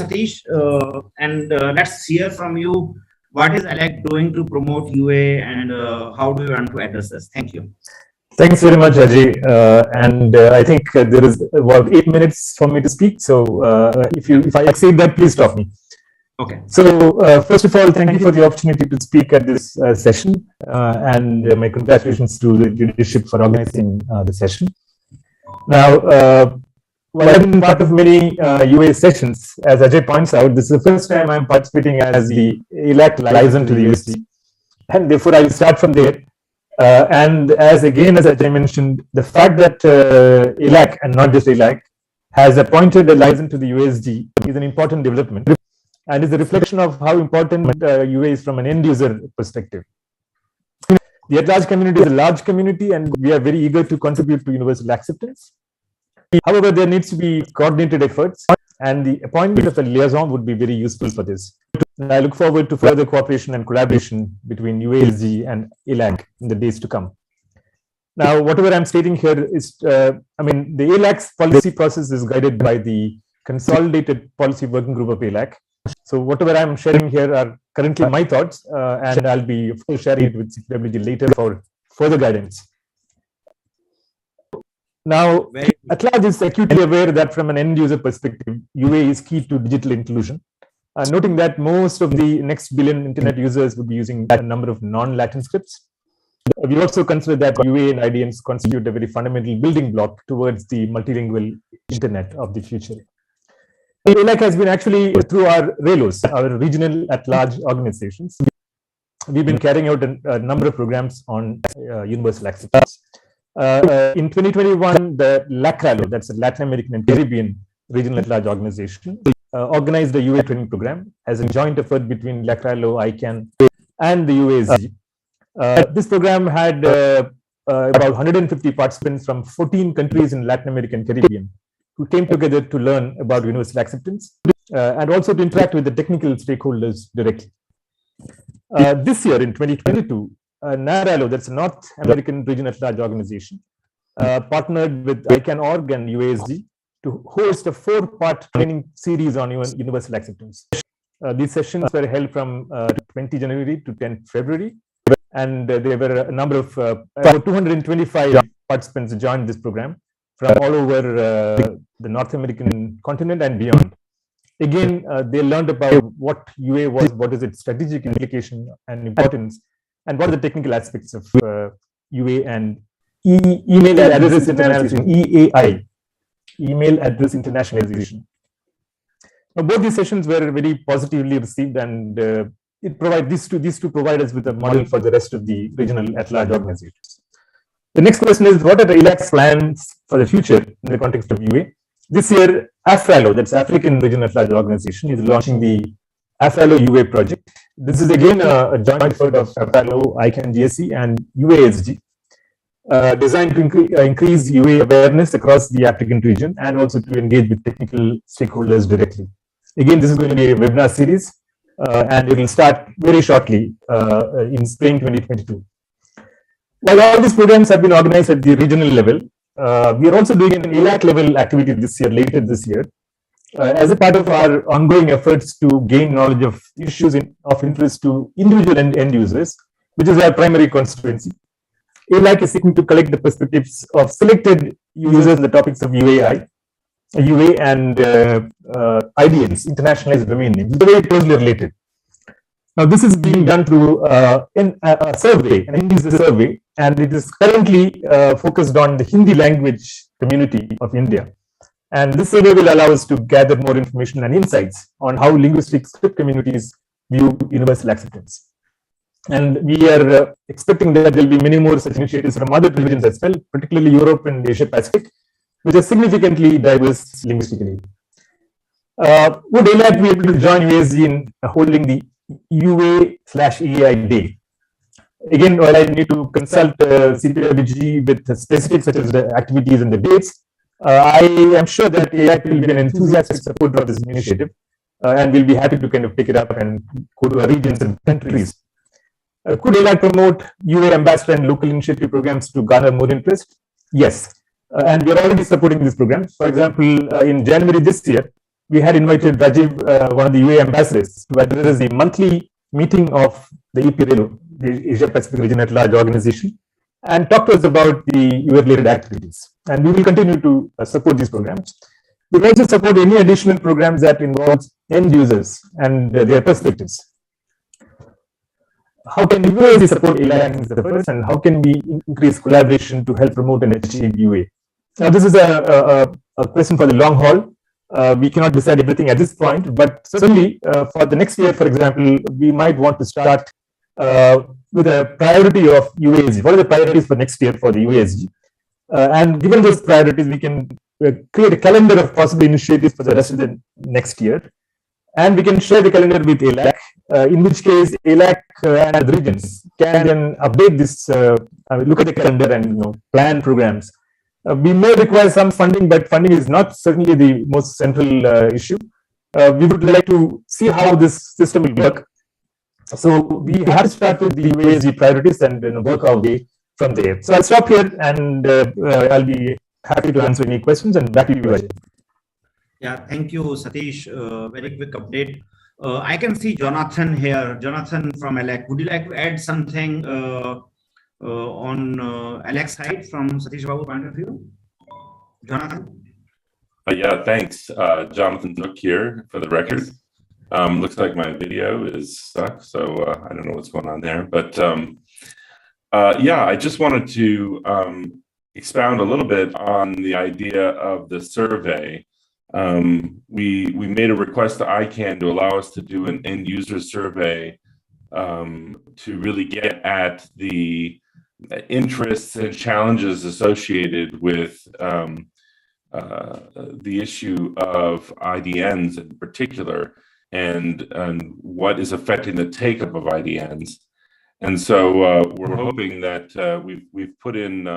Satish, and let's hear from you. What is ALEC doing to promote UA, and how do you want to address this? Thank you. Thanks very much, Ajay. And I think there is about 8 minutes for me to speak. So if I exceed that, please stop me. Okay. So first of all, thank you for the opportunity to speak at this session, and my congratulations to the leadership for organizing the session. Now, while I've been part of many UA sessions, as Ajay points out, this is the first time I'm participating as the ELAC liaison to the USD, and therefore I will start from there. And as Ajay mentioned, the fact that ELAC, and not just ELAC, has appointed a liaison to the USD is an important development, and is a reflection of how important UA is from an end user perspective. The at-large community is a large community, and we are very eager to contribute to universal acceptance. However, there needs to be coordinated efforts, and the appointment of a liaison would be very useful for this. And I look forward to further cooperation and collaboration between UASG and ELAC in the days to come. Now, whatever I'm stating here is, the ELAC's policy process is guided by the Consolidated Policy Working Group of ELAC. So whatever I'm sharing here are currently my thoughts, and I'll be, of course, sharing it with CPWG later for further guidance. Now, at large is acutely aware that from an end user perspective, UA is key to digital inclusion. Noting that most of the next billion internet users would be using a number of non-Latin scripts. We also consider that UA and IDMs constitute a very fundamental building block towards the multilingual internet of the future. ELAC has been actually, through our RELOs, our regional at-large organizations, we've been carrying out a number of programs on universal acceptance. In 2021, the LACRALO, that's the Latin American and Caribbean Regional at-large organization, organized a UA training program as a joint effort between LACRALO, ICANN, and the UASG. This program had about 150 participants from 14 countries in Latin America and Caribbean, who came together to learn about universal acceptance and also to interact with the technical stakeholders directly. This year, in 2022, NARALO, that's a North American Region at Large organization, partnered with ICANN.org and UASG to host a 4-part training series on universal acceptance. These sessions were held from 20 January to 10 February, and there were a number of about 225 participants joined this program from all over the North American continent and beyond. Again, they learned about what UA was, what is its strategic implication and importance, and what are the technical aspects of UA and email address internationalization, EAI, email address internationalization. Now, both these sessions were very positively received, and it provides these two provide us with a model for the rest of the regional at-large organizations. The next question is, what are the ELAC's plans for the future in the context of UA? This year, AFRALO, that's African Regional at-large organization, is launching the AFRALO UA project. This is again a joint effort of AFRALO, ICANN, GSE, and UASG, designed to increase UA awareness across the African region and also to engage with technical stakeholders directly. Again, this is going to be a webinar series, and it will start very shortly in spring 2022. While all these programs have been organized at the regional level, we are also doing an ELAC level activity this year, later this year, as a part of our ongoing efforts to gain knowledge of issues of interest to individual and end users, which is our primary constituency. ELAC is seeking to collect the perspectives of selected users on the topics of UA and IDNs, internationalized domain names, very closely related. Now, this is being done through a survey, an end user survey, and it is currently focused on the Hindi language community of India. And this survey will allow us to gather more information and insights on how linguistic script communities view universal acceptance. And we are expecting that there will be many more such initiatives from other regions as well, particularly Europe and Asia Pacific, which are significantly diverse linguistically. Would ELAC be able to join UASG in holding the UA/EAI Day? Again, while I need to consult CPWG with the specifics such as the activities and the dates, I am sure that ELAC will be an enthusiastic supporter of this initiative, and we'll be happy to kind of pick it up and go to our regions and countries. Could ELAC promote UA ambassador and local initiative programs to garner more interest? Yes, and we are already supporting these programs. For example, in January this year, we had invited Rajiv, one of the UA ambassadors, to address the monthly meeting of the EPRELO, the Asia Pacific Region at Large organization, and talk to us about the UA-related activities. And we will continue to support these programs. We will also support any additional programs that involve end users and their perspectives. How can UA support ALAC is the first, and how can we increase collaboration to help promote and achieve UA? Now, this is a question for the long haul. We cannot decide everything at this point, but certainly for the next year, for example, we might want to start with a priority of UASG. What are the priorities for next year for the UASG? And given those priorities, we can create a calendar of possible initiatives for the rest of the next year. And we can share the calendar with ALAC, in which case ALAC and the regions can then update this, look at the calendar and plan programs. We may require some funding, but funding is not certainly the most central issue. We would like to see how this system will work. So we have to start with the UASG priorities and work our way from there. So I'll stop here, and I'll be happy to answer any questions, and back to you, Ajay. Yeah, thank you, Satish. Very quick update. I can see Jonathan here. Jonathan from ALAC. Would you like to add something on ALAC side from Satish Babu point of view? Jonathan? Yeah, thanks. Jonathan Nook here for the record. Looks like my video is stuck, so I don't know what's going on there. But yeah, I just wanted to expound a little bit on the idea of the survey. We made a request to ICANN to allow us to do an end user survey to really get at the interests and challenges associated with the issue of IDNs in particular, and what is affecting the take-up of IDNs. And so we're hoping that we've put in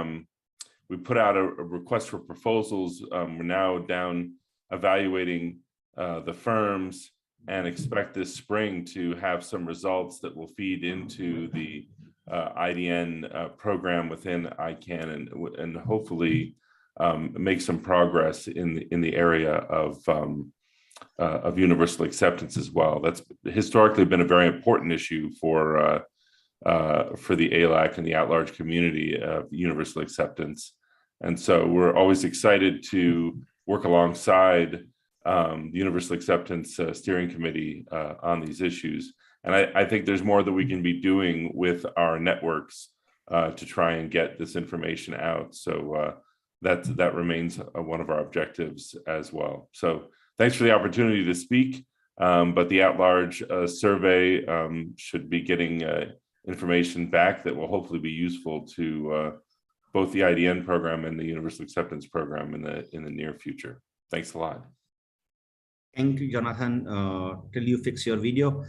we put out a request for proposals. We're now down evaluating the firms and expect this spring to have some results that will feed into the IDN program within ICANN, and hopefully make some progress in the area of universal acceptance as well. That's historically been a very important issue for the ALAC and the at-large community of universal acceptance. And so we're always excited to work alongside the Universal Acceptance Steering Committee on these issues. And I think there's more that we can be doing with our networks to try and get this information out. So that remains one of our objectives as well. So thanks for the opportunity to speak. But the at-large survey should be getting information back that will hopefully be useful to both the IDN program and the Universal Acceptance program in the near future. Thanks a lot. Thank you, Jonathan. Till you fix your video.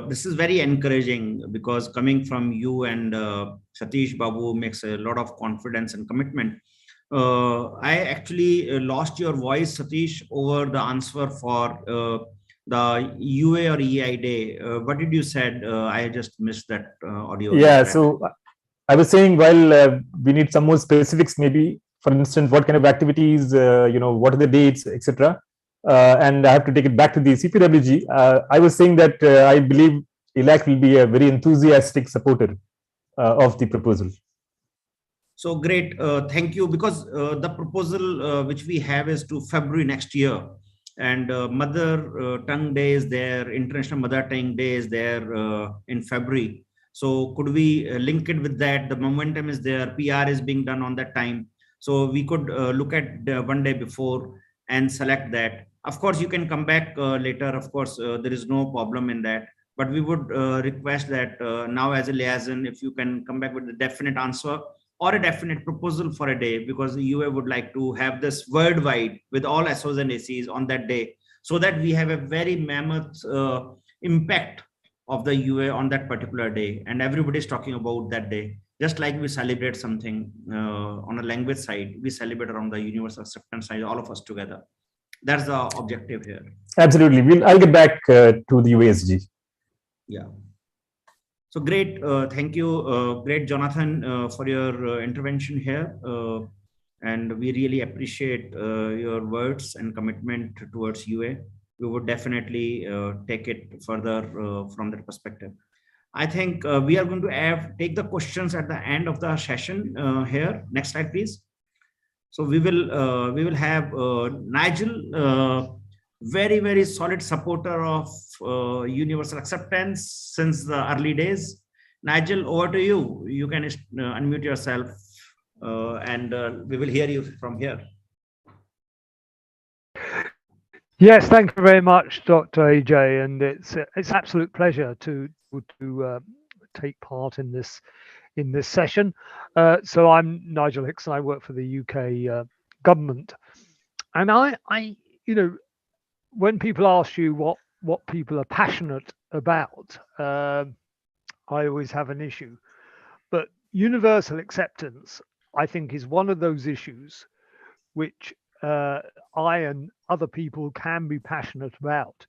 This is very encouraging, because coming from you and Satish Babu makes a lot of confidence and commitment. I actually lost your voice, Satish, over the answer for the UA or EI day. What did you said? I just missed that audio. Yeah, so I was saying, while we need some more specifics, maybe, for instance, what kind of activities, what are the dates, etc. And I have to take it back to the CPWG. I was saying that I believe ALAC will be a very enthusiastic supporter of the proposal. So great, thank you, because the proposal which we have is to February next year, and Mother Tongue Day is there, International Mother Tongue Day is there in February. So could we link it with that? The momentum is there, PR is being done on that time. So we could look at one day before and select that. Of course, you can come back later. Of course, there is no problem in that. But we would request that now, as a liaison, if you can come back with a definite answer or a definite proposal for a day, because the UA would like to have this worldwide with all SOs and ACs on that day, so that we have a very mammoth impact of the UA on that particular day. And everybody is talking about that day. Just like we celebrate something on a language side, we celebrate around the universal acceptance side, all of us together. That's the objective here. Absolutely. I'll get back to the UASG. Yeah. So great. Thank you. Great, Jonathan, for your intervention here. And we really appreciate your words and commitment towards UA. We would definitely take it further from that perspective. I think we are going to take the questions at the end of the session here. Next slide, please. So we will have Nigel, very solid supporter of universal acceptance since the early days. Nigel, over to you. You can unmute yourself, and we will hear you from here. Yes, thank you very much, Dr. AJ, and it's absolute pleasure to take part in this session. So I'm Nigel Hicks, and I work for the UK government. And I when people ask you what people are passionate about, I always have an issue. But universal acceptance, I think, is one of those issues which I and other people can be passionate about.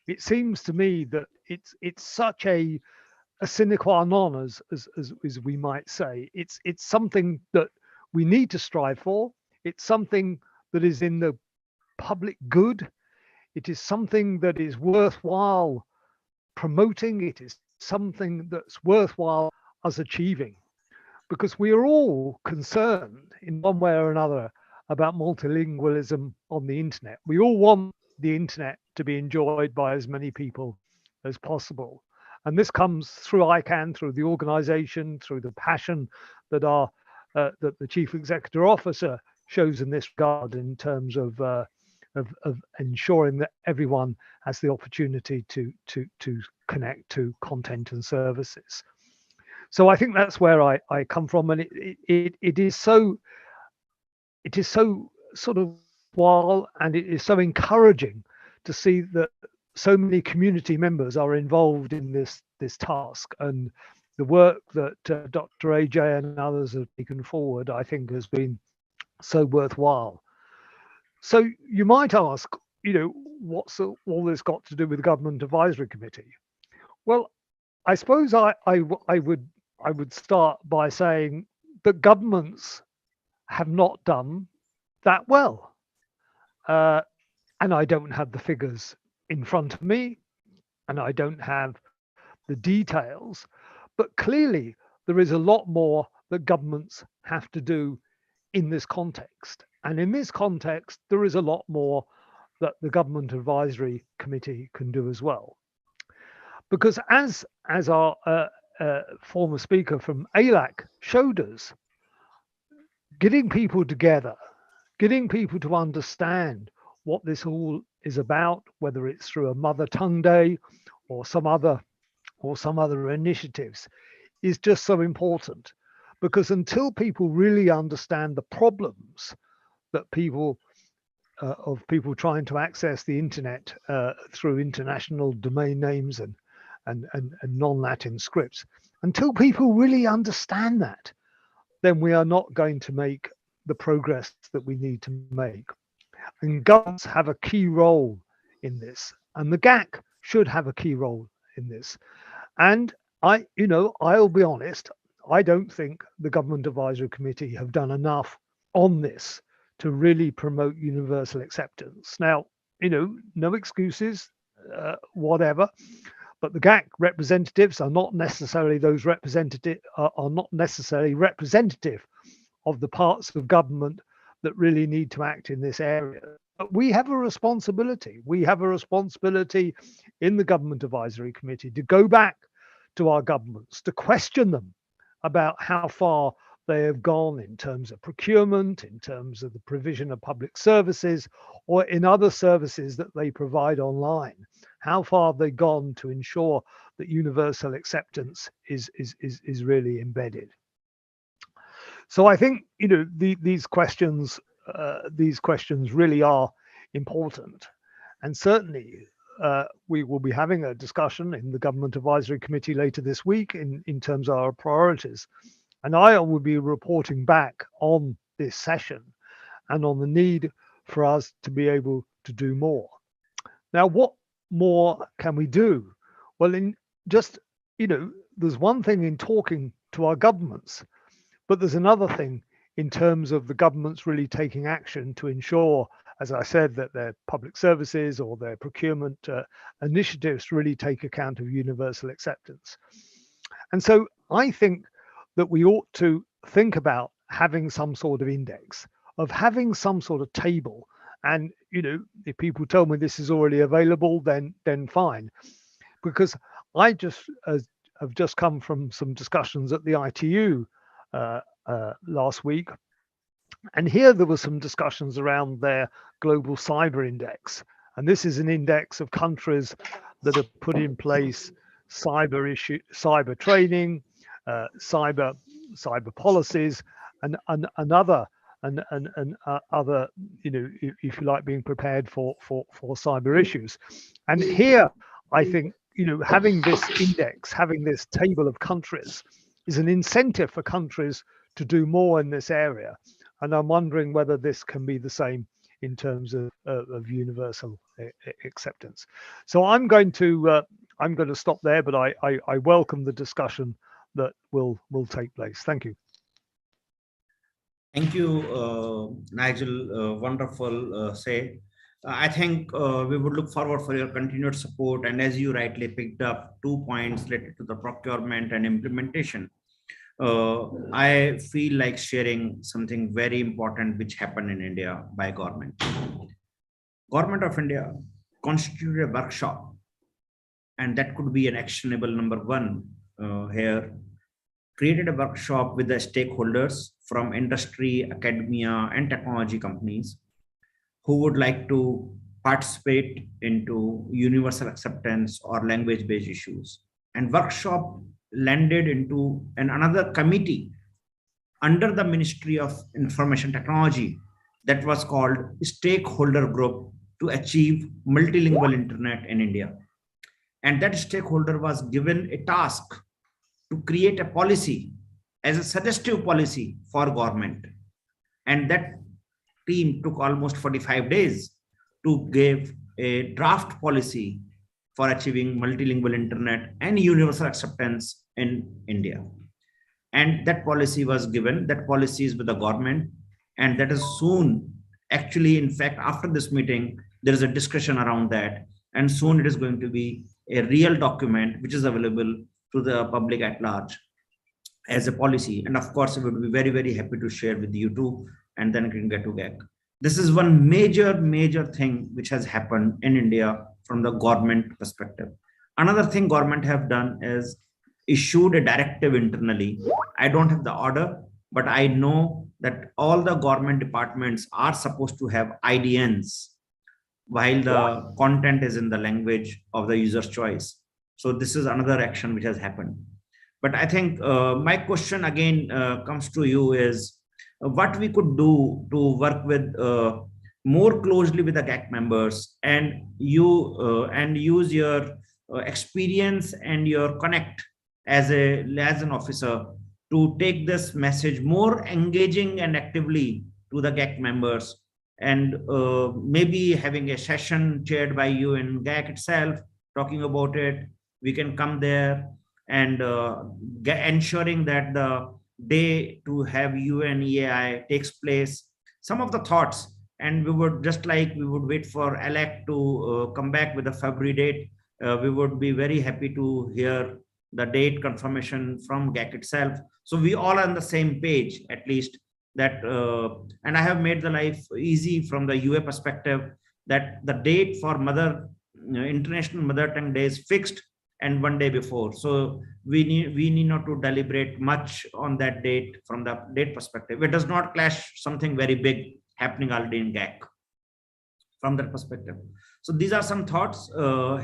It seems to me that it's such a sine qua non, as we might say. It's something that we need to strive for. It's something that is in the public good. It is something that is worthwhile promoting. It is something that's worthwhile us achieving, because we are all concerned in one way or another about multilingualism on the internet. We all want the internet to be enjoyed by as many people as possible. And this comes through ICANN, through the organization, through the passion that that the chief executive officer shows in this regard, in terms of ensuring that everyone has the opportunity to connect to content and services. So I think that's where I come from, and it is so sort of wild, and it is so encouraging to see that so many community members are involved in this task, and the work that Dr. AJ and others have taken forward, I think, has been so worthwhile. So you might ask, what's all this got to do with the Government Advisory Committee? Well, I suppose I would start by saying that governments have not done that well. And I don't have the figures in front of me, and I don't have the details, but clearly there is a lot more that governments have to do in this context. And in this context, there is a lot more that the Government Advisory Committee can do as well. Because as our former speaker from ALAC showed us, getting people together, getting people to understand what this all is about, whether it's through a Mother Tongue Day or some other initiatives, is just so important. Because until people really understand the problems that people trying to access the internet through international domain names and non-Latin scripts, until people really understand that, then we are not going to make the progress that we need to make. And governments have a key role in this, and the GAC should have a key role in this. And I'll be honest, I don't think the Government Advisory Committee have done enough on this to really promote universal acceptance. Now, no excuses, whatever, but the GAC representatives are not necessarily representative of the parts of government that really need to act in this area. But we have a responsibility. We have a responsibility in the Government Advisory Committee to go back to our governments, to question them about how far they have gone in terms of procurement, in terms of the provision of public services, or in other services that they provide online. How far have they gone to ensure that universal acceptance is really embedded? So I think these questions really are important, and certainly we will be having a discussion in the Government Advisory Committee later this week in terms of our priorities. And I will be reporting back on this session and on the need for us to be able to do more. Now, what more can we do? Well, there's one thing in talking to our governments, but there's another thing in terms of the governments really taking action to ensure, as I said, that their public services or their procurement initiatives really take account of universal acceptance. And so I think that we ought to think about having some sort of index, of having some sort of table. And, you know, if people tell me this is already available, then fine. Because I have just come from some discussions at the ITU last week. And here there were some discussions around their global cyber index. And this is an index of countries that have put in place cyber training, cyber policies, and other, you know, if you like, being prepared for cyber issues. And here, I think, you know, having this index, having this table of countries is an incentive for countries to do more in this area. And I'm wondering whether this can be the same in terms of universal acceptance. So I'm going to stop there, but I welcome the discussion that will take place. Thank you. Thank you, Nigel. Wonderful say. I think we would look forward for your continued support. And as you rightly picked up 2 points related to the procurement and implementation, I feel like sharing something very important which happened in India by government. Government of India constituted a workshop, and that could be an actionable number one here. Created a workshop with the stakeholders from industry, academia, and technology companies who would like to participate into universal acceptance or language-based issues. And workshop landed into another committee under the Ministry of Information Technology that was called Stakeholder Group to Achieve Multilingual Internet in India. And that stakeholder was given a task to create a policy as a suggestive policy for government. And that team took almost 45 days to give a draft policy for achieving multilingual internet and universal acceptance in India. And that policy was given, that policy is with the government, and that is soon, actually, in fact, after this meeting, there is a discussion around that, and soon it is going to be a real document which is available to the public at large as a policy. And of course, we would be very, very happy to share with you too, and then we can get to GAC. This is one major thing which has happened in India from the government perspective. Another thing government have done is issued a directive internally. I don't have the order, but I know that all the government departments are supposed to have IDNs while the content is in the language of the user's choice. So this is another action which has happened. But I think my question again comes to you is what we could do to work with more closely with the GAC members and use your experience and your connect as an officer to take this message more engaging and actively to the GAC members, and maybe having a session chaired by you in GAC itself, talking about it. We can come there and ensuring that the day to have UNEAI takes place. Some of the thoughts, and we would wait for ALEC to come back with a February date. We would be very happy to hear the date confirmation from GAC itself. So we all are on the same page, at least that, and I have made the life easy from the UA perspective that the date for International Mother Tongue Day is fixed and one day before. So we need not to deliberate much on that date from the date perspective. It does not clash something very big happening already in GAC from that perspective. So these are some thoughts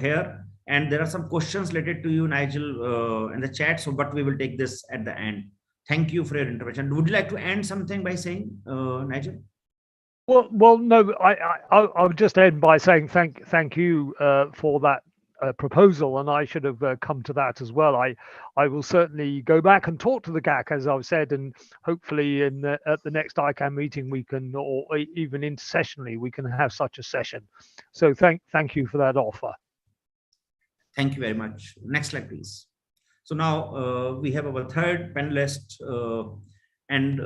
here. And there are some questions related to you, Nigel, in the chat. So, but we will take this at the end. Thank you for your intervention. Would you like to end something by saying, Nigel? Well, no. I would just end by saying thank you for that proposal, and I should have come to that as well. I will certainly go back and talk to the GAC, as I've said, and hopefully at the next ICANN meeting we can, or even intersessionally, we can have such a session. So thank you for that offer. Thank you very much. Next slide, please. So now we have our third panelist, and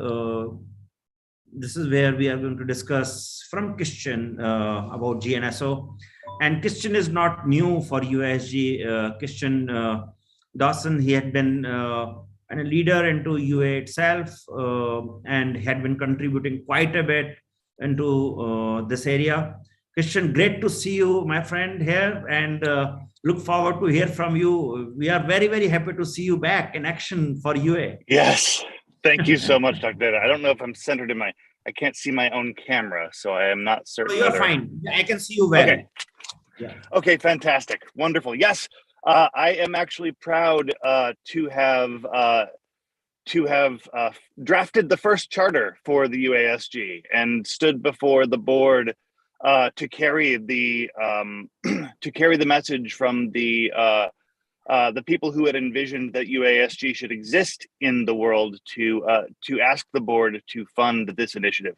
this is where we are going to discuss from Christian about GNSO. And Christian is not new for USG. Christian Dawson, he had been a leader into UA itself and had been contributing quite a bit into this area. Christian, great to see you, my friend, here, and look forward to hear from you. We are very, very happy to see you back in action for UA. Yes, thank you so much, Dr. Data. I don't know if I'm centered in I can't see my own camera, so I am not certain. You're fine. I can see you well. Okay. Yeah. Okay, fantastic, wonderful. Yes, I am actually proud to have drafted the first charter for the UASG and stood before the board to carry the message from the people who had envisioned that UASG should exist in the world to ask the board to fund this initiative.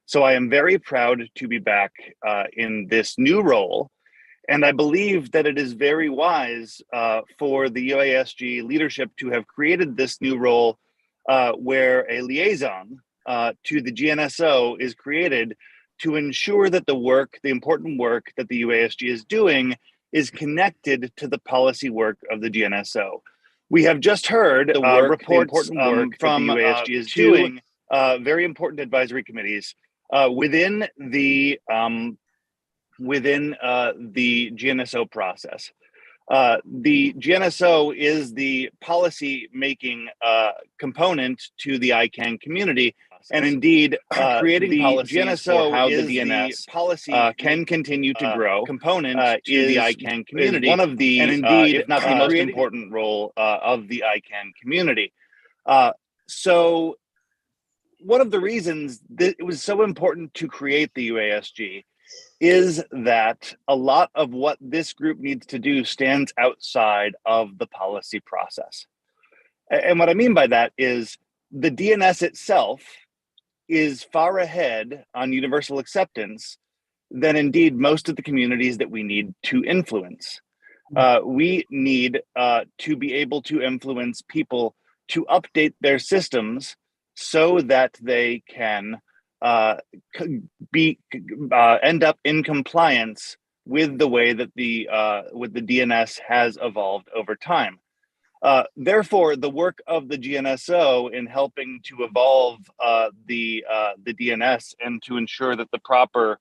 So I am very proud to be back in this new role. And I believe that it is very wise for the UASG leadership to have created this new role where a liaison to the GNSO is created to ensure that the important work that the UASG is doing is connected to the policy work of the GNSO. We have just heard reports from the UASG is doing very important advisory committees within the GNSO process. The GNSO is the policy making component to the ICANN community, and indeed creating policies for how the DNS policy can continue to grow component to the ICANN community. One of the, and indeed, if not the most important role of the ICANN community. So one of the reasons that it was so important to create the UASG is that a lot of what this group needs to do stands outside of the policy process. And what I mean by that is the DNS itself is far ahead on universal acceptance than indeed most of the communities that we need to influence. We need to be able to influence people to update their systems so that they can end up in compliance with the way that the DNS has evolved over time. Therefore, the work of the GNSO in helping to evolve the DNS and to ensure that the proper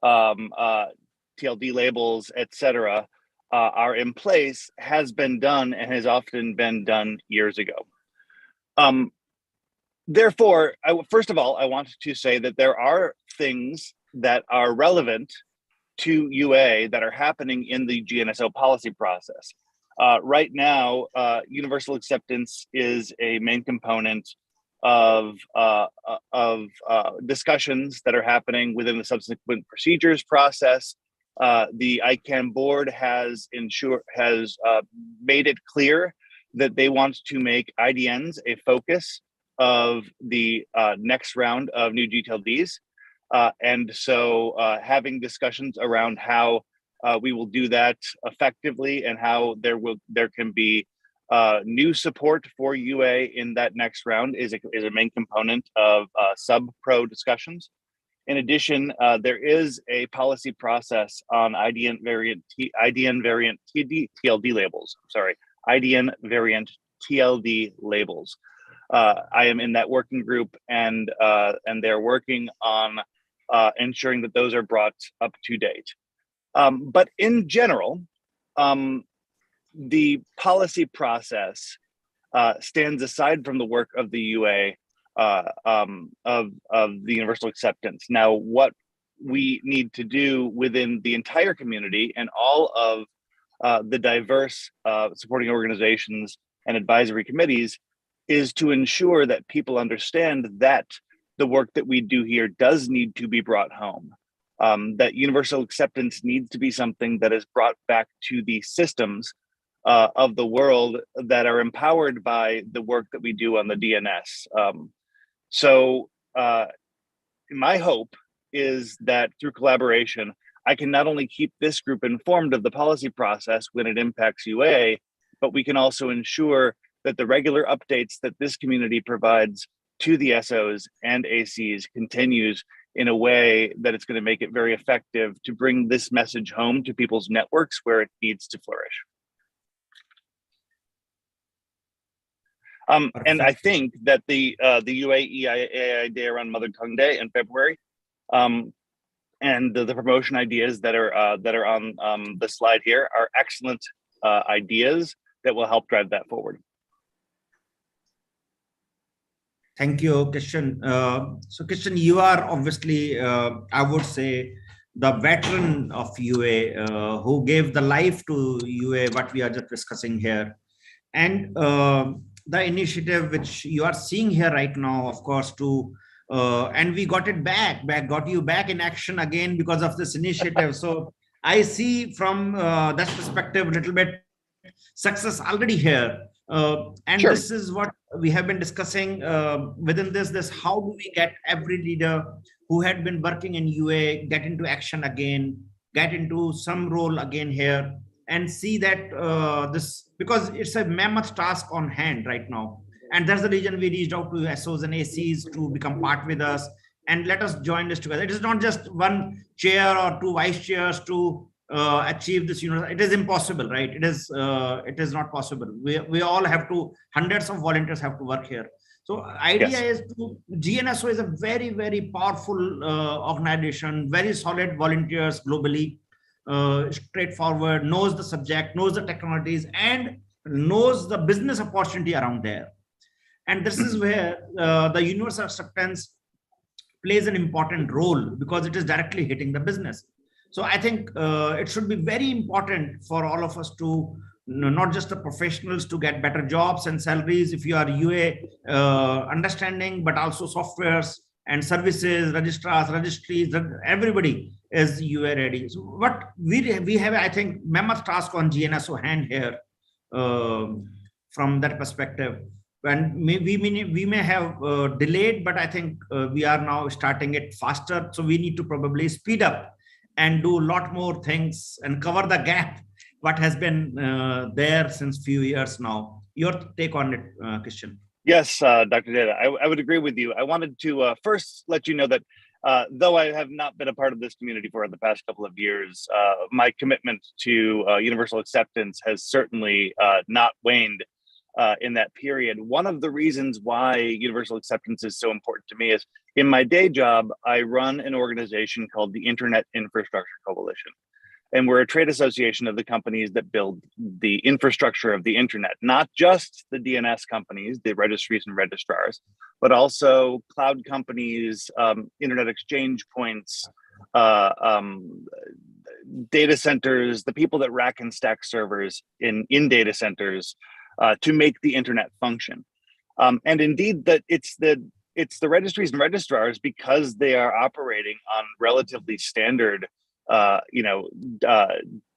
TLD labels, etc., are in place has been done and has often been done years ago. Therefore, first of all, I want to say that there are things that are relevant to UA that are happening in the GNSO policy process. Right now, universal acceptance is a main component of discussions that are happening within the subsequent procedures process. The ICANN board has made it clear that they want to make IDNs a focus of the next round of new GTLDs. And so having discussions around how we will do that effectively and how there can be new support for UA in that next round is a main component of sub-pro discussions. In addition, there is a policy process on IDN variant TLD labels. Sorry, IDN variant TLD labels. I am in that working group, and they're working on ensuring that those are brought up to date. But in general, the policy process stands aside from the work of the UA of the universal acceptance. Now, what we need to do within the entire community and all of the diverse supporting organizations and advisory committees is to ensure that people understand that the work that we do here does need to be brought home. That universal acceptance needs to be something that is brought back to the systems of the world that are empowered by the work that we do on the DNS. So my hope is that through collaboration, I can not only keep this group informed of the policy process when it impacts UA, but we can also ensure that the regular updates that this community provides to the SOs and ACs continues in a way that it's going to make it very effective to bring this message home to people's networks where it needs to flourish. And I think that the UAE Day around Mother Tongue Day in February, and the promotion ideas that are on the slide here are excellent ideas that will help drive that forward. Thank you, Christian. So, Christian, you are obviously, I would say, the veteran of UA, who gave the life to UA, what we are just discussing here. And the initiative which you are seeing here right now, of course, and we got it got you back in action again because of this initiative. So I see from that perspective a little bit success already here. And sure. This is what we have been discussing within this, how do we get every leader who had been working in UA, get into action again, get into some role again here, and see that this, because it's a mammoth task on hand right now. And that's the reason we reached out to SOs and ACs to become part with us and let us join this together. It is not just one chair or two vice chairs to achieve this. It is impossible, right? It is not possible. We all have to, hundreds of volunteers have to work here. So idea is GNSO is a very, very powerful organization, very solid volunteers globally, straightforward, knows the subject, knows the technologies, and knows the business opportunity around there. And this is where the universal acceptance plays an important role because it is directly hitting the business. So I think it should be very important for all of us to, not just the professionals to get better jobs and salaries if you are UA understanding, but also softwares and services, registrars, registries, everybody is UA ready. So what we have, I think, mammoth task on GNSO hand here from that perspective. And we may have delayed, but I think we are now starting it faster. So we need to probably speed up and do a lot more things and cover the gap what has been there since few years now. Your take on it, Christian? Yes, Dr. Seda, I would agree with you. I wanted to first let you know that though I have not been a part of this community for the past couple of years, my commitment to universal acceptance has certainly not waned in that period. One of the reasons why universal acceptance is so important to me is in my day job, I run an organization called the Internet Infrastructure Coalition. And we're a trade association of the companies that build the infrastructure of the internet, not just the DNS companies, the registries and registrars, but also cloud companies, internet exchange points, data centers, the people that rack and stack servers in data centers to make the internet function. And indeed, that it's the registries and registrars, because they are operating on relatively standard a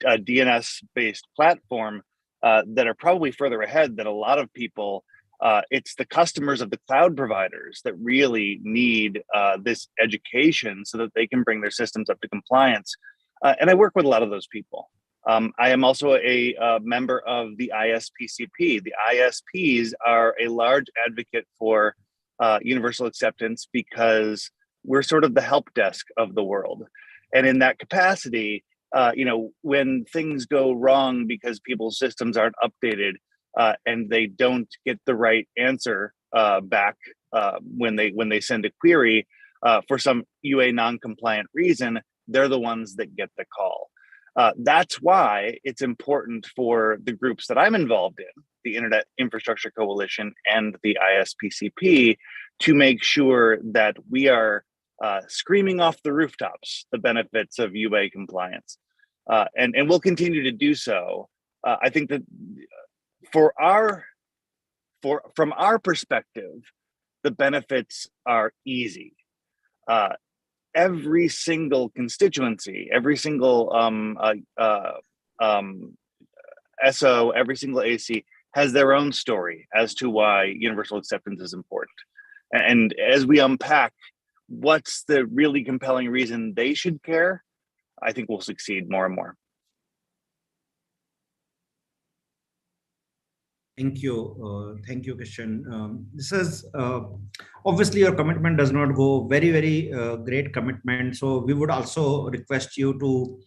DNS-based platform that are probably further ahead than a lot of people. It's the customers of the cloud providers that really need this education so that they can bring their systems up to compliance. And I work with a lot of those people. I am also a member of the ISPCP. The ISPs are a large advocate for universal acceptance because we're sort of the help desk of the world. And in that capacity, when things go wrong because people's systems aren't updated and they don't get the right answer back when they send a query for some UA non-compliant reason, they're the ones that get the call. That's why it's important for the groups that I'm involved in, the Internet Infrastructure Coalition and the ISPCP, to make sure that we are screaming off the rooftops the benefits of UA compliance, and we'll continue to do so. I think that from our perspective, the benefits are easy. Every single constituency, every single SO, every single AC has their own story as to why universal acceptance is important. And as we unpack what's the really compelling reason they should care, I think we'll succeed more and more. Thank you, Christian. This is obviously your commitment does not go very great commitment. So we would also request you to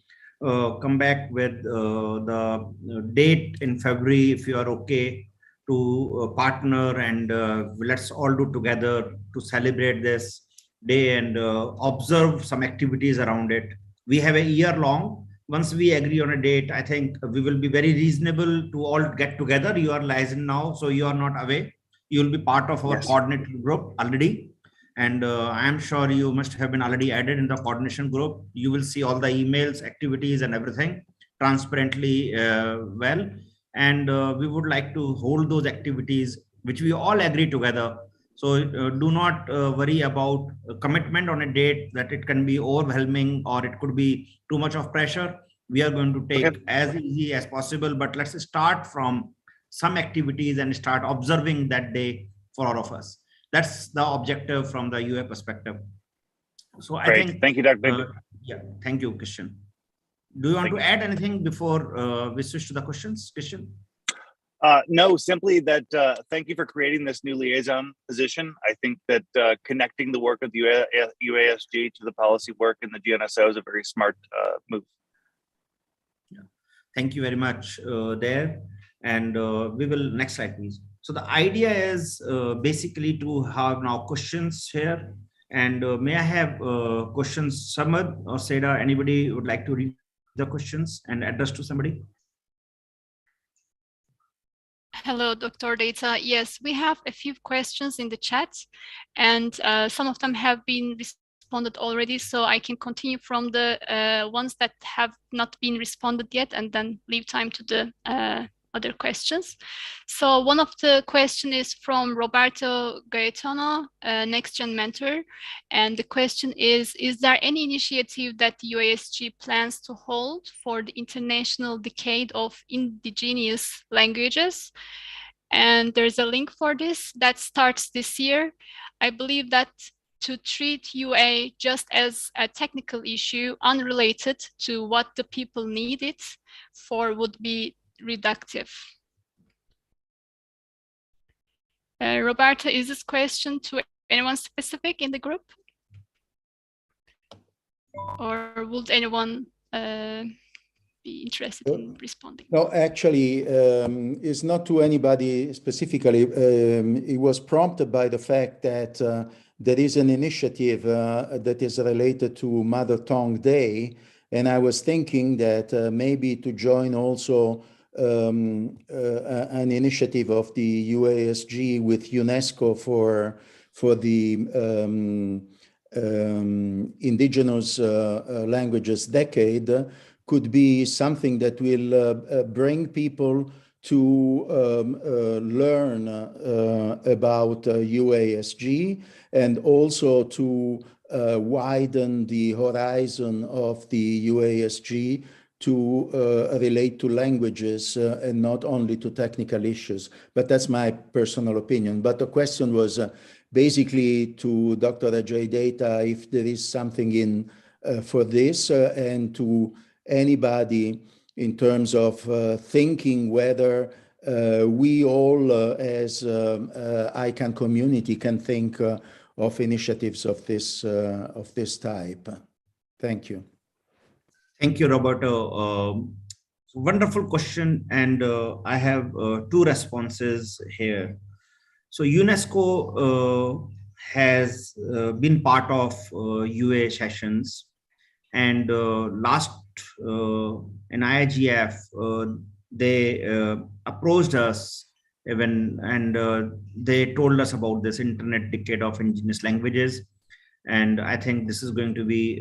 come back with the date in February if you are okay to partner, and let's all do together to celebrate this day and observe some activities around it. We have a year long. Once we agree on a date, I think we will be very reasonable to all get together. You are licensed now, so you are not away. You will be part of our coordinating group already. And I am sure you must have been already added in the coordination group. You will see all the emails, activities, and everything transparently well. And we would like to hold those activities, which we all agree together. So do not worry about commitment on a date that it can be overwhelming or it could be too much of pressure. We are going to take as easy as possible, but let's start from some activities and start observing that day for all of us. That's the objective from the UA perspective. So I think, thank you, Dr. Yeah, thank you, Christian. Do you want to add anything before we switch to the questions, Christian? No, simply that thank you for creating this new liaison position. I think that connecting the work of the UASG to the policy work in the GNSO is a very smart move. Yeah. Thank you very much there. And we will, next slide, please. So the idea is basically to have now questions here. And may I have questions, Sarmad or Seda, anybody would like to read the questions and address to somebody? Hello, Dr. Data. Yes, we have a few questions in the chat, and some of them have been responded already, so I can continue from the ones that have not been responded yet and then leave time to the other questions. So one of the question is from Roberto Gaetano, Next-Gen Mentor, and the question is there any initiative that the UASG plans to hold for the International Decade of Indigenous Languages? And there's a link for this that starts this year. I believe that to treat UA just as a technical issue unrelated to what the people need it for would be reductive. Roberta, is this question to anyone specific in the group? Or would anyone be interested in responding? No, actually, it's not to anybody specifically. It was prompted by the fact that there is an initiative that is related to Mother Tongue Day. And I was thinking that maybe to join also an initiative of the UASG with UNESCO for the Indigenous Languages Decade could be something that will bring people to learn about UASG and also to widen the horizon of the UASG to relate to languages and not only to technical issues. But that's my personal opinion. But the question was basically to Dr. Ajay Data if there is something in for this and to anybody in terms of thinking whether we all as ICANN community can think of initiatives of this type. Thank you. Thank you, Roberto. Wonderful question, and I have two responses here. So UNESCO has been part of UA sessions, and last in IIGF, they approached us even, and they told us about this Internet Decade of Indigenous Languages. And I think this is going to be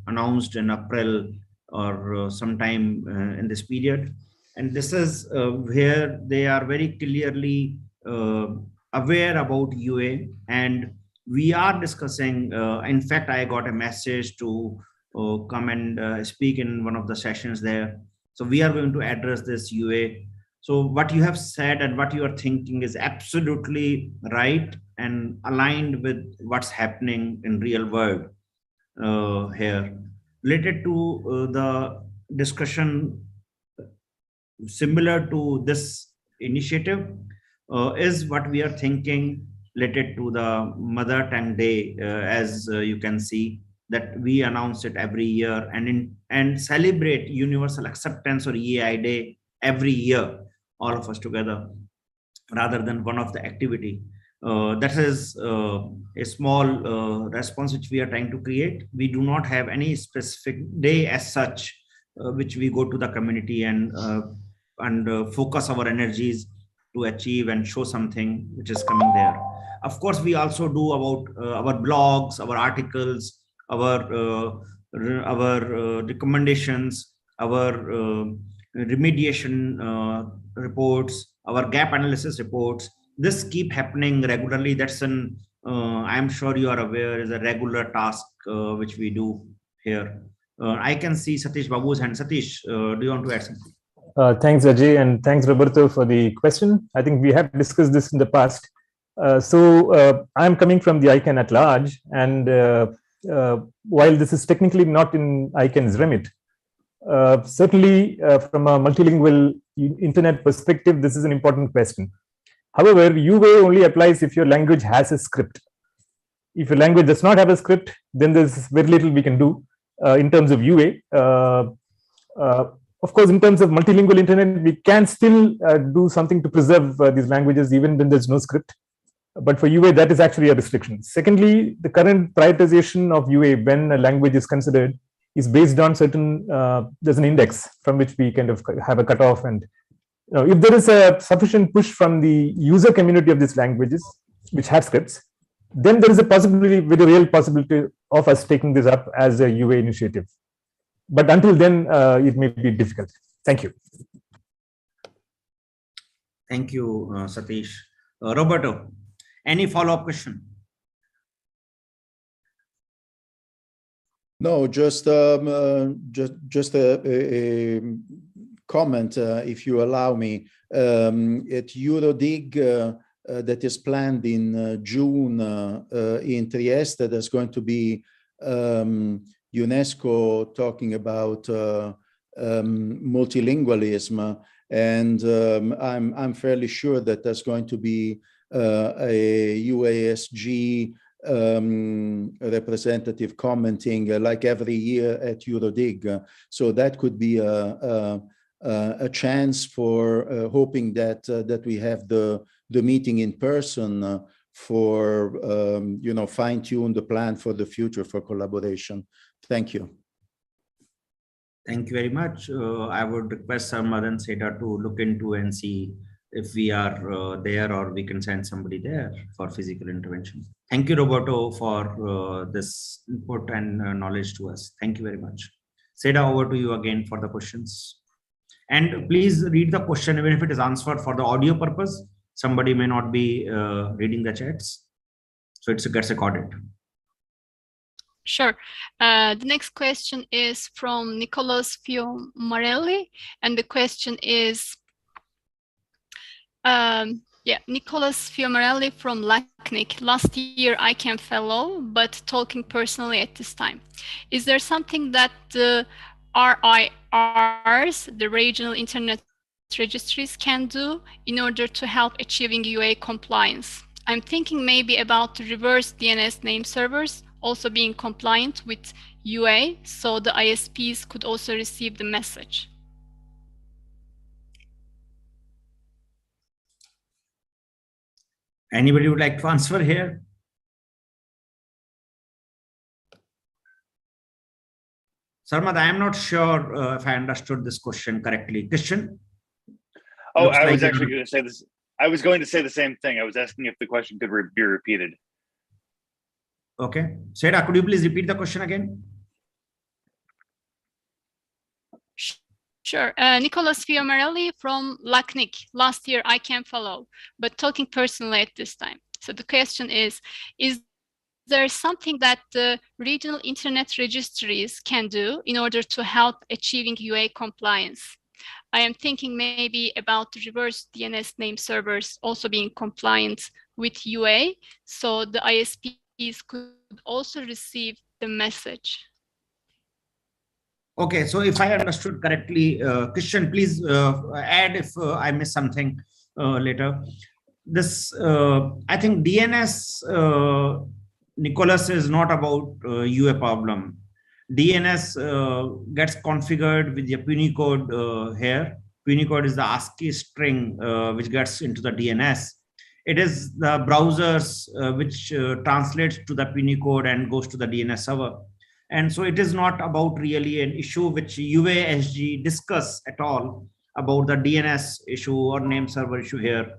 announced in April or sometime in this period. And this is where they are very clearly aware about UA. And we are discussing, in fact, I got a message to come and speak in one of the sessions there. So we are going to address this UA. So what you have said and what you are thinking is absolutely right and aligned with what's happening in real world here. Related to the discussion similar to this initiative is what we are thinking related to the Mother Tongue Day, as you can see that we announce it every year and celebrate Universal Acceptance or EAI Day every year, all of us together, rather than one of the activity. That is a small response which we are trying to create. We do not have any specific day as such, which we go to the community and focus our energies to achieve and show something which is coming there. Of course, we also do about our blogs, our articles, our recommendations, our remediation reports, our gap analysis reports. This keep happening regularly. That's an I'm sure you are aware is a regular task which we do here. I can see Satish Babu's hand. Satish, do you want to add something? Thanks, Ajay, and thanks, Roberto, for the question. I think we have discussed this in the past. I'm coming from the ICANN at large, and while this is technically not in ICANN's remit, certainly from a multilingual internet perspective, this is an important question. However, UA only applies if your language has a script. If your language does not have a script, then there's very little we can do in terms of UA. Of course, in terms of multilingual internet, we can still do something to preserve these languages even when there's no script. But for UA, that is actually a restriction. Secondly, the current prioritization of UA when a language is considered is based on certain, there's an index from which we kind of have a cutoff. And if there is a sufficient push from the user community of these languages, which have scripts, then there is a possibility, very real possibility of us taking this up as a UA initiative. But until then, it may be difficult. Thank you. Thank you, Satish. Roberto, any follow-up question? No, just a comment, if you allow me. At Eurodig that is planned in June in Trieste, there's going to be UNESCO talking about multilingualism, and I'm fairly sure that there's going to be a UASG representative commenting like every year at Eurodig. So that could be a chance for hoping that we have the meeting in person for fine-tune the plan for the future for collaboration. Thank you. Thank you very much. I would request Sarmad and Seda to look into and see if we are there, or we can send somebody there for physical intervention. Thank you, Roberto, for this input and knowledge to us. Thank you very much. Seda, over to you again for the questions. And please read the question, even if it is answered for the audio purpose. Somebody may not be reading the chats, so it gets recorded. Sure. The next question is from Nicholas Fiomarelli, and the question is, Nicholas Fiomarelli from LACNIC. Last year ICANN fellow, but talking personally at this time. Is there something that the RIRs, the regional internet registries, can do in order to help achieving UA compliance? I'm thinking maybe about the reverse DNS name servers also being compliant with UA, so the ISPs could also receive the message. Anybody would like to answer here? Sarmad, I am not sure if I understood this question correctly. Christian? Oh, I was actually going to say this. I was going to say the same thing. I was asking if the question could be repeated. Okay. Seda, could you please repeat the question again? Sure. Nicholas Fiomarelli from LACNIC. Last year ICANN fellow, but talking personally at this time. So the question is there something that the regional internet registries can do in order to help achieving UA compliance? I am thinking maybe about the reverse DNS name servers also being compliant with UA, so the ISPs could also receive the message. Okay, so if I understood correctly, Christian, please add if I missed something. later. This, I think DNS, Nicholas, is not about UA problem. DNS gets configured with the Punycode here. Punycode is the ASCII string which gets into the DNS. It is the browsers which translates to the Punycode and goes to the DNS server. And so it is not about really an issue which UASG discuss at all about the DNS issue or name server issue here.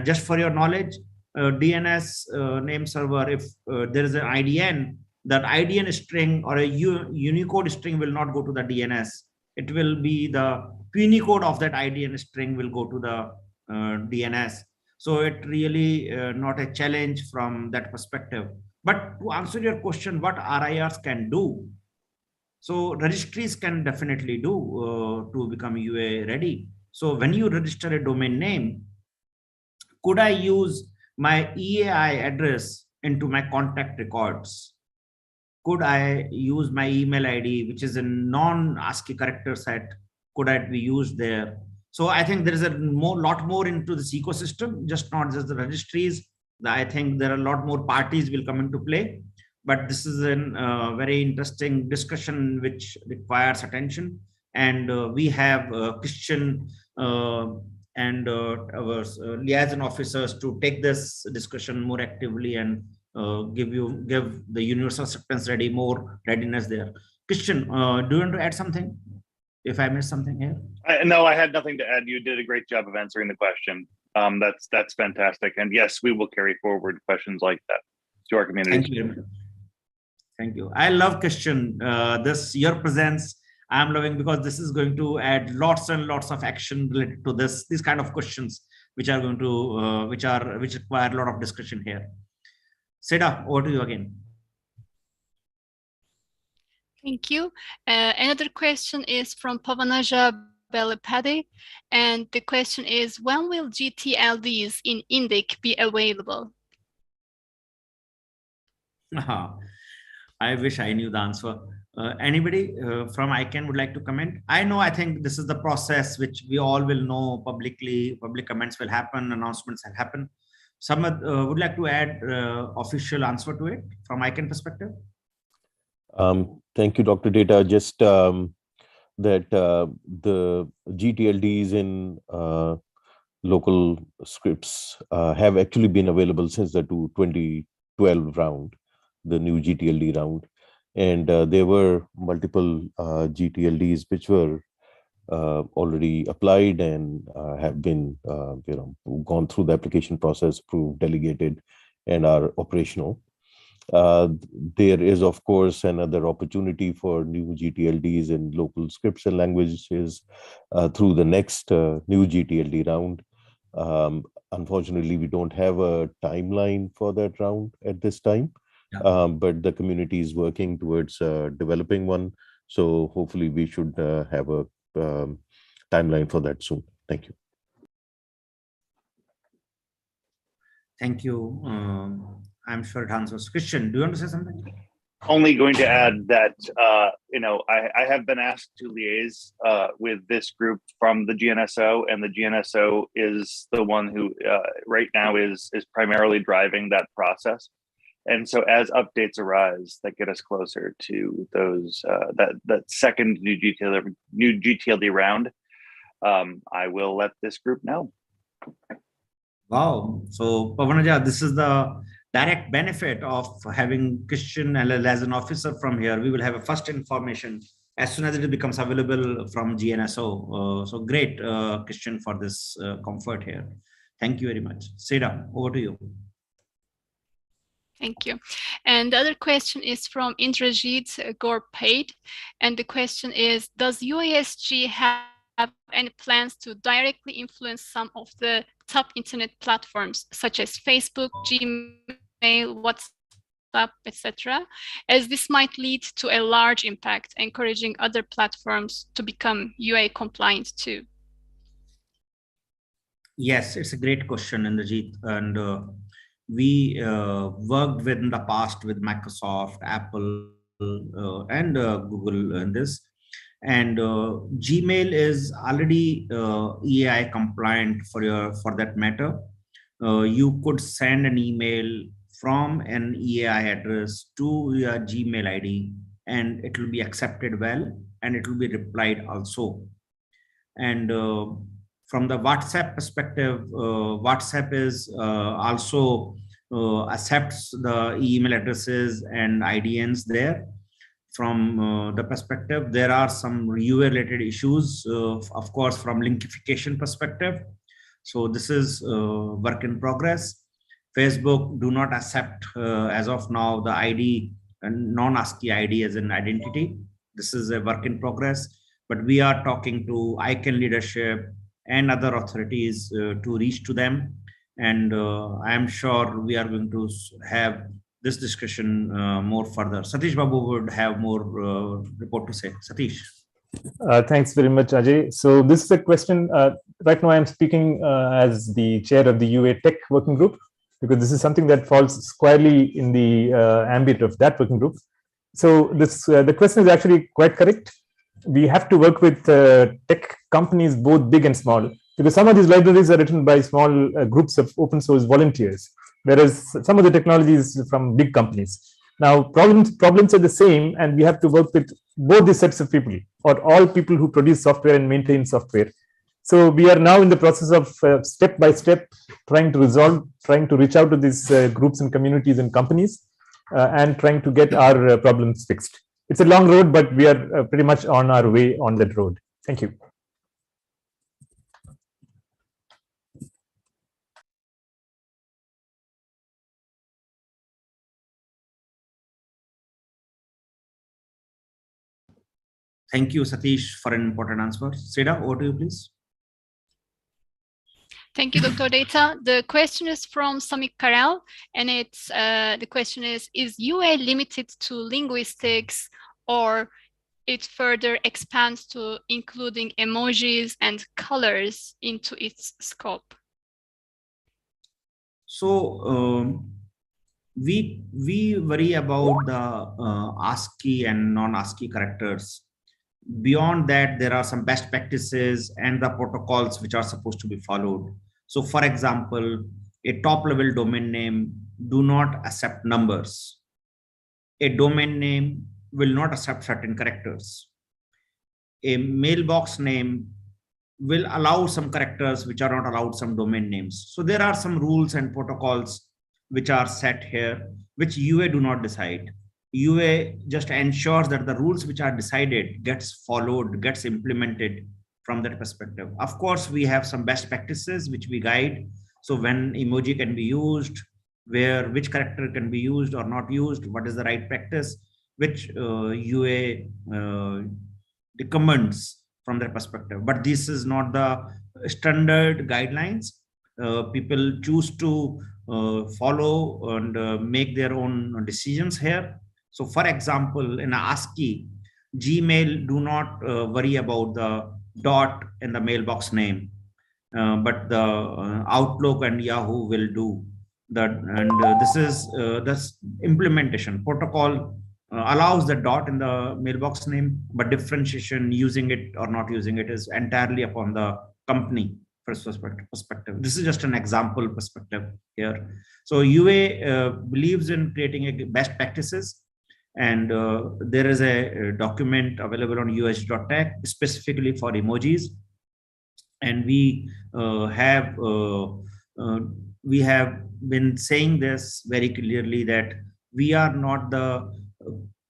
Just for your knowledge, DNS name server, if there is an IDN, that IDN string or a Unicode string will not go to the DNS. It will be the Punycode of that IDN string will go to the DNS. So it really not a challenge from that perspective. But to answer your question, what RIRs can do? So registries can definitely do to become UA ready. So when you register a domain name, could I use my EAI address into my contact records? Could I use my email ID, which is a non-ASCII character set? Could it be used there? So I think there is a lot more into this ecosystem, just not just the registries. I think there are a lot more parties will come into play, but this is a very interesting discussion which requires attention. And we have Christian and our liaison officers to take this discussion more actively and give the universal acceptance ready more readiness there. Christian, do you want to add something? If I missed something here? No, I had nothing to add. You did a great job of answering the question. That's fantastic. And yes, we will carry forward questions like that to our community. Thank you very much. Thank you. I love Christian. Your presence, I'm loving, because this is going to add lots and lots of action related to these kind of questions, which are going to which require a lot of discussion here. Seda, over to you again. Thank you. Another question is from Pavanaja Belapade, and the question is, when will GTLDs in Indic be available? I wish I knew the answer. Anybody from ICANN would like to comment? I think this is the process which we all will know publicly. Public comments will happen, announcements will happen. Sarmad would like to add official answer to it from ICANN perspective. Thank you, Dr. Data. Just that the GTLDs in local scripts have actually been available since the 2012 round, the new GTLD round. And there were multiple GTLDs which were already applied and have been gone through the application process, approved, delegated, and are operational. There is, of course, another opportunity for new GTLDs in local scripts and languages through the next new GTLD round. Unfortunately, we don't have a timeline for that round at this time, but the community is working towards developing one. So hopefully we should have a timeline for that soon. Thank you. Thank you. I'm sure it answers. Christian, do you want to say something? Only going to add that I have been asked to liaise with this group from the GNSO, and the GNSO is the one who right now is primarily driving that process. And so as updates arise that get us closer to those that second new GTLD round, I will let this group know. Wow. So Pavanaja, this is the direct benefit of having Christian as an officer from here. We will have a first information as soon as it becomes available from GNSO. So great, Christian, for this comfort here. Thank you very much. Seda, over to you. Thank you. And the other question is from Indrajit Gorpaid. And the question is, does UASG have any plans to directly influence some of the top internet platforms, such as Facebook, Gmail, WhatsApp, etc., as this might lead to a large impact, encouraging other platforms to become UA compliant too? Yes, it's a great question, Indrajit. And we worked in the past with Microsoft, Apple, and Google in this. And Gmail is already EAI compliant for that matter. You could send an email from an EAI address to your Gmail ID, and it will be accepted well, and it will be replied also. And from the WhatsApp perspective, WhatsApp is also accepts the email addresses and IDNs there. From the perspective, there are some UA related issues, of course, from linkification perspective. So this is work in progress. Facebook do not accept as of now the ID and non-ASCII ID as an identity. This is a work in progress, but we are talking to ICANN leadership and other authorities to reach to them. And I am sure we are going to have this discussion more further. Satish Babu would have more report to say. Satish. Thanks very much, Ajay. So this is a question. Right now, I'm speaking as the chair of the UA Tech Working Group, because this is something that falls squarely in the ambit of that working group. So this the question is actually quite correct. We have to work with tech companies, both big and small, because some of these libraries are written by small groups of open source volunteers, whereas some of the technology is from big companies. Now, problems are the same, and we have to work with both these sets of people, or all people who produce software and maintain software. So we are now in the process of step by step trying to reach out to these groups and communities and companies, and trying to get our problems fixed. It's a long road, but we are pretty much on our way on that road. Thank you. Thank you, Satish, for an important answer. Seda, over to you, please. Thank you, Dr. Data. The question is from Samik Karel, and it's the question is UA limited to linguistics, or it further expands to including emojis and colors into its scope? So we worry about the ASCII and non-ASCII characters. Beyond that, there are some best practices and the protocols which are supposed to be followed. So for example, a top level domain name do not accept numbers. A domain name will not accept certain characters. A mailbox name will allow some characters which are not allowed some domain names. So there are some rules and protocols which are set here, which UA do not decide. UA just ensures that the rules which are decided gets followed, gets implemented from that perspective. Of course, we have some best practices which we guide. So when emoji can be used, which character can be used or not used, what is the right practice, which UA recommends from their perspective. But this is not the standard guidelines. People choose to follow and make their own decisions here. So for example, in ASCII, Gmail do not worry about the dot in the mailbox name, but the Outlook and Yahoo will do that. And this is this implementation protocol allows the dot in the mailbox name, but differentiation, using it or not using it, is entirely upon the company perspective. This is just an example perspective here. So UA believes in creating a best practices. And there is a document available on UH.tech specifically for emojis. And we have been saying this very clearly, that we are not the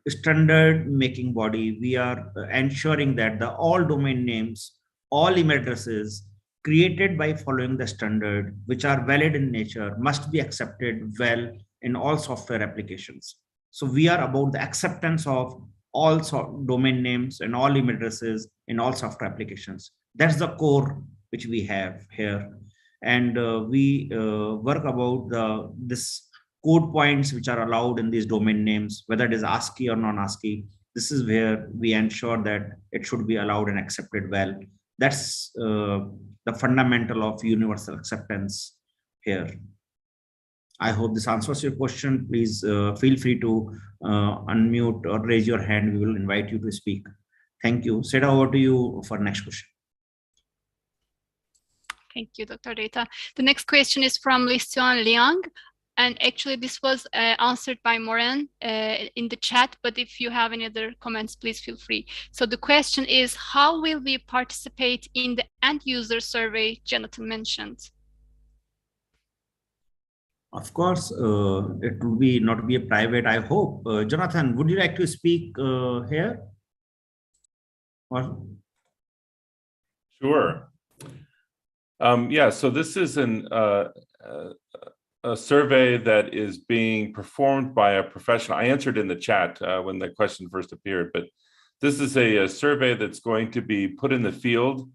standard making body. We are ensuring that the all domain names, all email addresses created by following the standard, which are valid in nature, must be accepted well in all software applications. So we are about the acceptance of all domain names and all email addresses in all software applications. That's the core which we have here. And we work about this code points which are allowed in these domain names, whether it is ASCII or non-ASCII. This is where we ensure that it should be allowed and accepted well. That's the fundamental of universal acceptance here. I hope this answers your question. Please feel free to unmute or raise your hand. We will invite you to speak. Thank you. Seda, over to you for next question. Thank you, Dr. Data. The next question is from Lixian Liang. And actually, this was answered by Moran in the chat, but if you have any other comments, please feel free. So the question is, how will we participate in the end user survey Jonathan mentioned? Of course, it will be not be a private, I hope. Jonathan, would you like to speak here? Or? Sure. Yeah, so this is a survey that is being performed by a professional. I answered in the chat when the question first appeared, but this is a survey that's going to be put in the field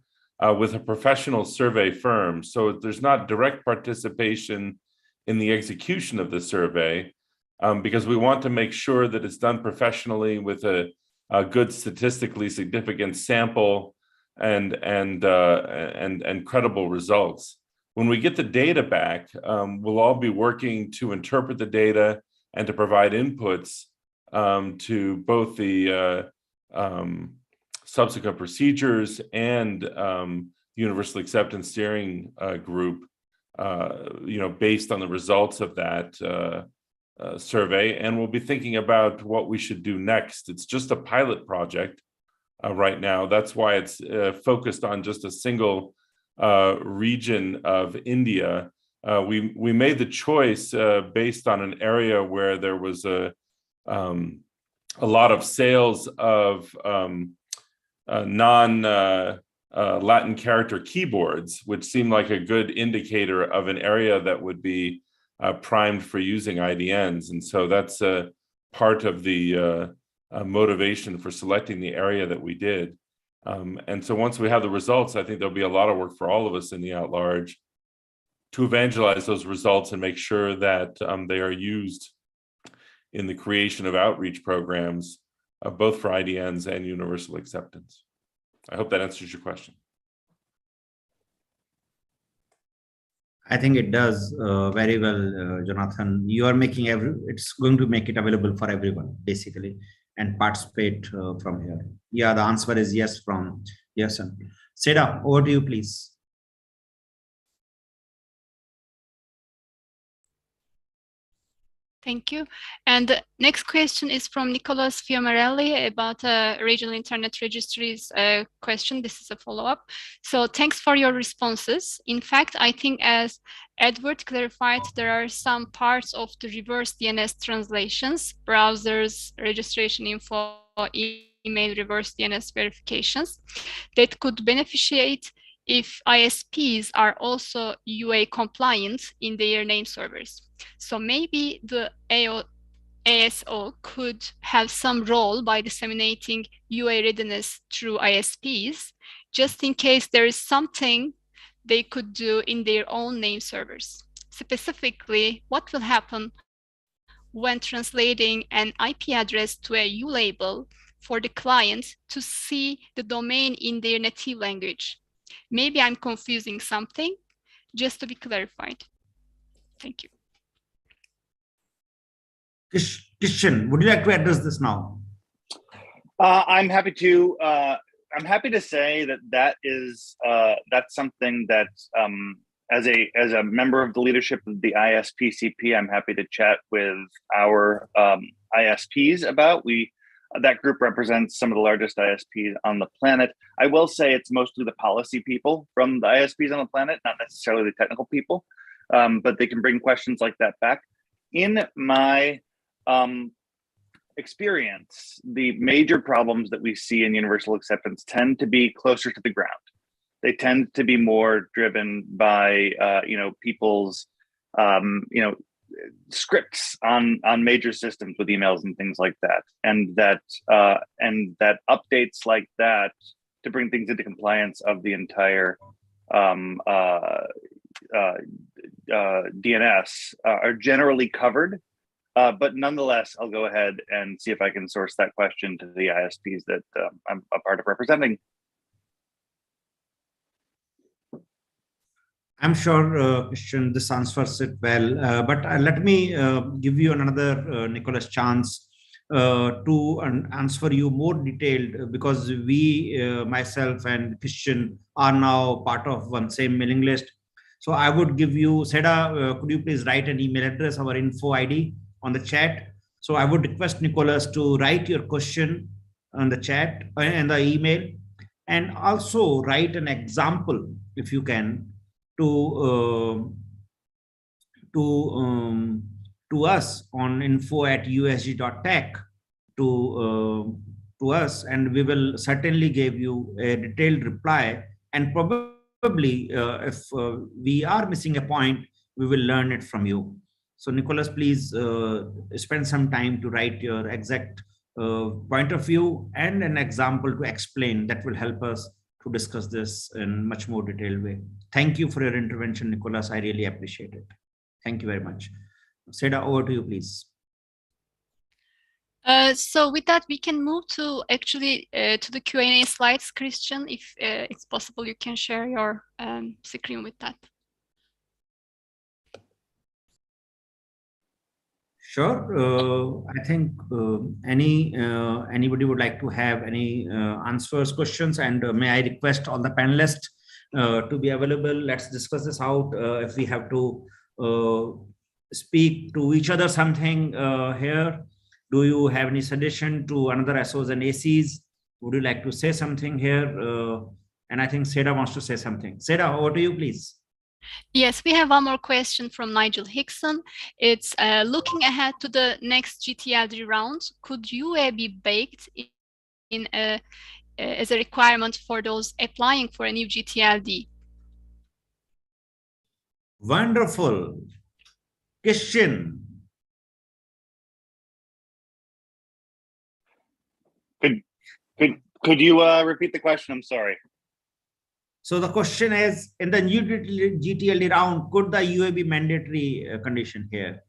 with a professional survey firm. So there's not direct participation in the execution of the survey because we want to make sure that it's done professionally with a good statistically significant sample and credible results. When we get the data back, we'll all be working to interpret the data and to provide inputs to both the subsequent procedures and Universal Acceptance Steering Group, based on the results of that survey. And we'll be thinking about what we should do next. It's just a pilot project right now. That's why it's focused on just a single region of India. We made the choice based on an area where there was a lot of sales of non-Latin character keyboards, which seemed like a good indicator of an area that would be primed for using IDNs. And so that's part of the motivation for selecting the area that we did. And so once we have the results, I think there'll be a lot of work for all of us in the at-large to evangelize those results and make sure that they are used in the creation of outreach programs, both for IDNs and universal acceptance. I hope that answers your question. I think it does very well, Jonathan. You are making it's going to make it available for everyone, basically, and participate from here. Yeah, the answer is yes from Yasin. Seda, over to you, please. Thank you. And the next question is from Nicholas Fiomarelli about regional internet registries question. This is a follow-up. So thanks for your responses. In fact, I think as Edward clarified, there are some parts of the reverse DNS translations, browsers, registration info, email reverse DNS verifications that could beneficiate if ISPs are also UA compliant in their name servers. So maybe the ASO could have some role by disseminating UA readiness through ISPs, just in case there is something they could do in their own name servers. Specifically, what will happen when translating an IP address to a U label for the client to see the domain in their native language? Maybe I'm confusing something, just to be clarified. Thank you. Christian, would you like to address this now? I'm happy to. I'm happy to say that that's something that as a member of the leadership of the ISPCP, I'm happy to chat with our ISPs about. That group represents some of the largest ISPs on the planet. I will say it's mostly the policy people from the ISPs on the planet, not necessarily the technical people, but they can bring questions like that back. In my experience, the major problems that we see in universal acceptance tend to be closer to the ground. They tend to be more driven by people's scripts on major systems with emails and things like that, and that updates like that to bring things into compliance of the entire DNS are generally covered. But nonetheless, I'll go ahead and see if I can source that question to the ISPs that I'm a part of representing. I'm sure, Christian, this answers it well. But let me give you another, Nicholas, chance to answer you more detailed, because we, myself and Christian, are now part of one same mailing list. So I would give you, Seda, could you please write an email address, our info ID on the chat? So I would request Nicholas to write your question on the chat and the email, and also write an example, if you can, to to us on info@usg.tech to us, and we will certainly give you a detailed reply. And probably, if we are missing a point, we will learn it from you. So Nicholas, please spend some time to write your exact point of view and an example to explain. That will help us to discuss this in much more detailed way. Thank you for your intervention, Nicholas. I really appreciate it. Thank you very much. Seda, over to you, please. So with that, we can move to actually to the Q&A slides. Christian, if it's possible, you can share your screen with that. Sure. I think anybody would like to have any answers, questions, and may I request all the panelists to be available. Let's discuss this out. If we have to speak to each other something here, do you have any suggestion to another SOs and ACs? Would you like to say something here? And I think Seda wants to say something. Seda, over to you, please. Yes, we have one more question from Nigel Hickson. It's looking ahead to the next GTLD round, could UA be baked in as a requirement for those applying for a new GTLD? Wonderful. Christian. Could you repeat the question? I'm sorry. So the question is, in the new GTLD round, could the UA be mandatory condition here?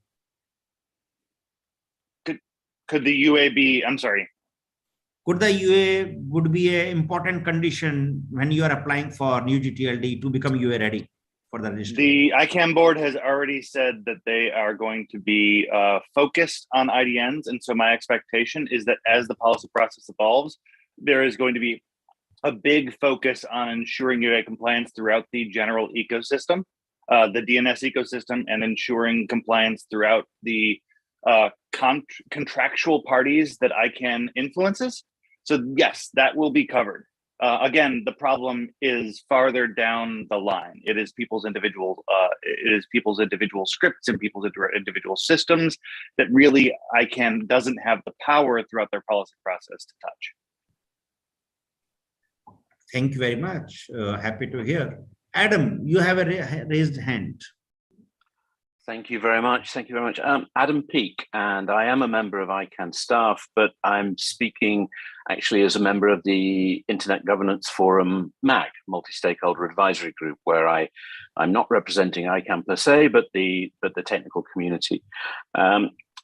Could the UA be, I'm sorry. Could the UA would be an important condition when you are applying for new GTLD to become UA ready for the registration? The ICANN board has already said that they are going to be focused on IDNs. And so my expectation is that as the policy process evolves, there is going to be a big focus on ensuring UA compliance throughout the general ecosystem, the DNS ecosystem, and ensuring compliance throughout the contractual parties that ICANN influences. So yes, that will be covered. Again, the problem is farther down the line. It is people's individual scripts and people's individual systems that really ICANN doesn't have the power throughout their policy process to touch. Thank you very much. Happy to hear. Adam, you have a raised hand. Thank you very much. Thank you very much. Adam Peake, and I am a member of ICANN staff, but I'm speaking actually as a member of the Internet Governance Forum MAG, Multi-Stakeholder Advisory Group, where I'm not representing ICANN per se, but the technical community.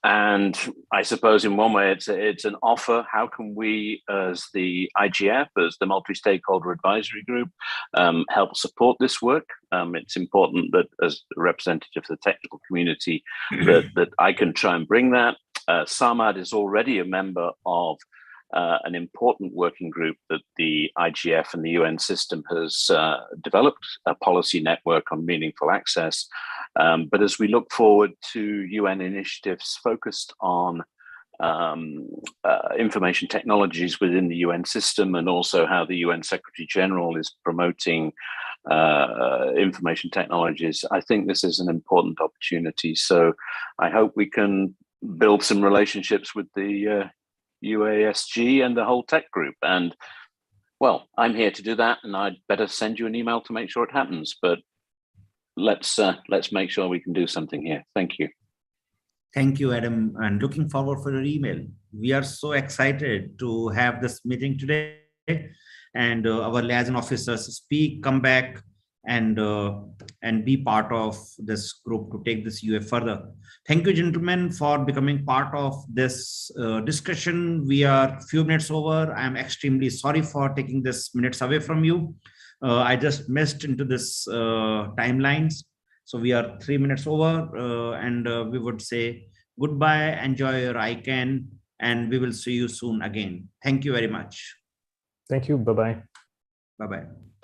And I suppose in one way it's an offer. How can we, as the IGF, as the Multi-Stakeholder Advisory Group, help support this work? It's important that as a representative of the technical community that I can try and bring that. Sarmad is already a member of an important working group that the IGF and the UN system has developed, a policy network on meaningful access. But as we look forward to UN initiatives focused on information technologies within the UN system, and also how the UN Secretary General is promoting information technologies, I think this is an important opportunity. So I hope we can build some relationships with the UASG and the whole tech group. And well, I'm here to do that, and I'd better send you an email to make sure it happens. But let's make sure we can do something here. Thank you. Thank you, Adam, and looking forward for your email. We are so excited to have this meeting today, and our liaison officers speak, come back, and be part of this group to take this UA further. Thank you, gentlemen, for becoming part of this discussion. We are a few minutes over. I am extremely sorry for taking this minutes away from you. I just missed into this timelines. So we are 3 minutes over, and we would say goodbye. Enjoy your ICANN and we will see you soon again. Thank you very much. Thank you. Bye-bye. Bye-bye.